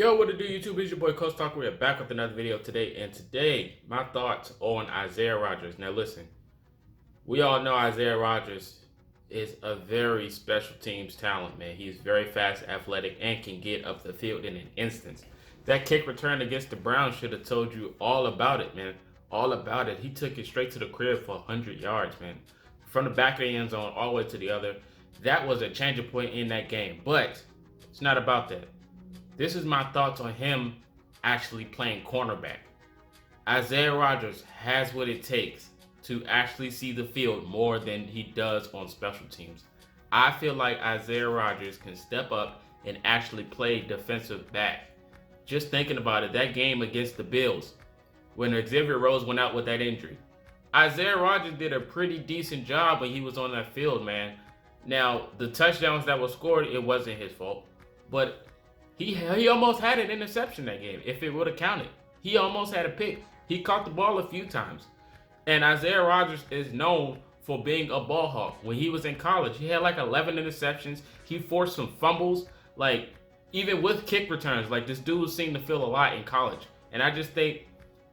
Yo, what to do, YouTube? It's your boy Coach Talk. We're back with another video today, and today my thoughts on Isaiah Rodgers. Now, listen, we all know Isaiah Rodgers is a very special teams talent, man. He's very fast, athletic, and can get up the field in an instant. That kick return against the Browns should have told you all about it, man. All about it. He took it straight to the crib for 100 yards, man. From the back of the end zone all the way to the other. That was a changing point in that game, but it's not about that. This is my thoughts on him actually playing cornerback. Isaiah Rodgers has what it takes to actually see the field more than he does on special teams. I feel like Isaiah Rodgers can step up and actually play defensive back. Just thinking about it, that game against the Bills, when Xavier Rhodes went out with that injury, Isaiah Rodgers did a pretty decent job when he was on that field, man. Now, the touchdowns that were scored, it wasn't his fault, but he almost had an interception that game, if it would have counted. He almost had a pick. He caught the ball a few times. And Isaiah Rodgers is known for being a ball hawk. When he was in college, he had like 11 interceptions. He forced some fumbles. Like, even with kick returns, like this dude seemed to feel a lot in college. And I just think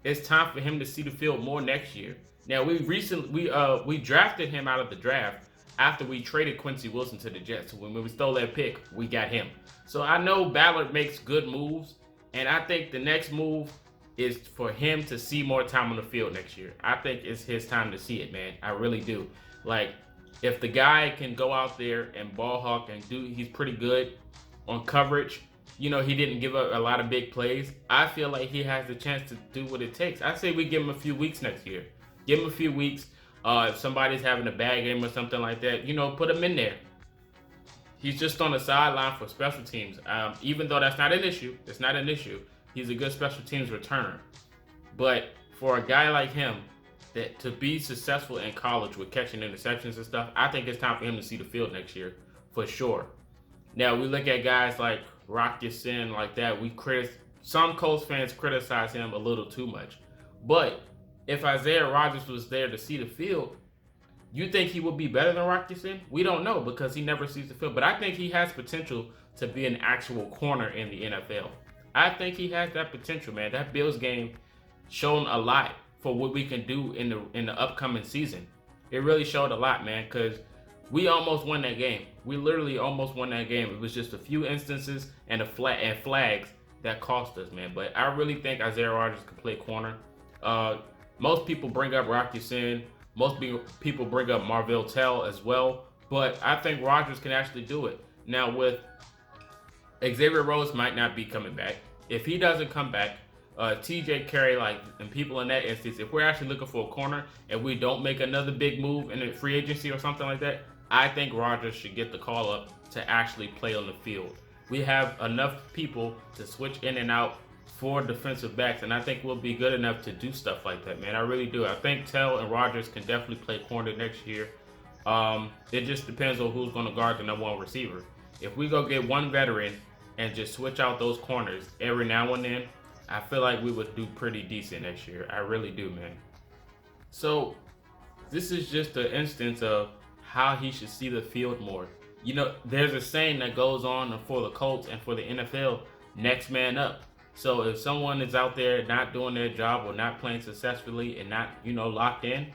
it's time for him to see the field more next year. Now, we drafted him out of the draft after we traded Quincy Wilson to the Jets. When we stole that pick, we got him. So I know Ballard makes good moves, and I think the next move is for him to see more time on the field next year. I think it's his time to see it, man. I really do. Like, if the guy can go out there and ball hawk and he's pretty good on coverage. You know, he didn't give up a lot of big plays. I feel like he has the chance to do what it takes. I say we give him a few weeks next year. Give him a few weeks. If somebody's having a bad game or something like that, you know, put him in there. He's just on the sideline for special teams. Even though that's not an issue, it's not an issue. He's a good special teams returner. But for a guy like him, that to be successful in college with catching interceptions and stuff, I think it's time for him to see the field next year, for sure. Now, we look at guys like Rodgers like that. Some Colts fans criticize him a little too much. But if Isaiah Rodgers was there to see the field, you think he would be better than Rodgers? We don't know because he never sees the field. But I think he has potential to be an actual corner in the NFL. I think he has that potential, man. That Bills game shown a lot for what we can do in the upcoming season. It really showed a lot, man, because we almost won that game. We literally almost won that game. It was just a few instances and flags that cost us, man. But I really think Isaiah Rodgers can play corner. Most people bring up Rodgers. Most people bring up Marvell Tell as well, but I think Rodgers can actually do it. Now, with Xavier Rhodes might not be coming back. If he doesn't come back, TJ Carey, and people in that instance, if we're actually looking for a corner and we don't make another big move in the free agency or something like that, I think Rodgers should get the call up to actually play on the field. We have enough people to switch in and out for defensive backs, and I think we'll be good enough to do stuff like that, man. I really do. I think Tell and Rodgers can definitely play corner next year. It just depends on who's going to guard the number one receiver. If we go get one veteran and just switch out those corners every now and then, I feel like we would do pretty decent next year. I really do, man. So this is just an instance of how he should see the field more. You know, there's a saying that goes on for the Colts and for the NFL, next man up. So if someone is out there not doing their job or not playing successfully and not, locked in,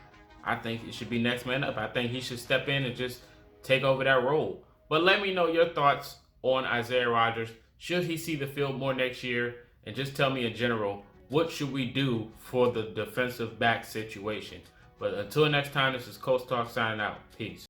I think it should be next man up. I think he should step in and just take over that role. But let me know your thoughts on Isaiah Rodgers. Should he see the field more next year? And just tell me in general, what should we do for the defensive back situation? But until next time, this is Coach Talk signing out. Peace.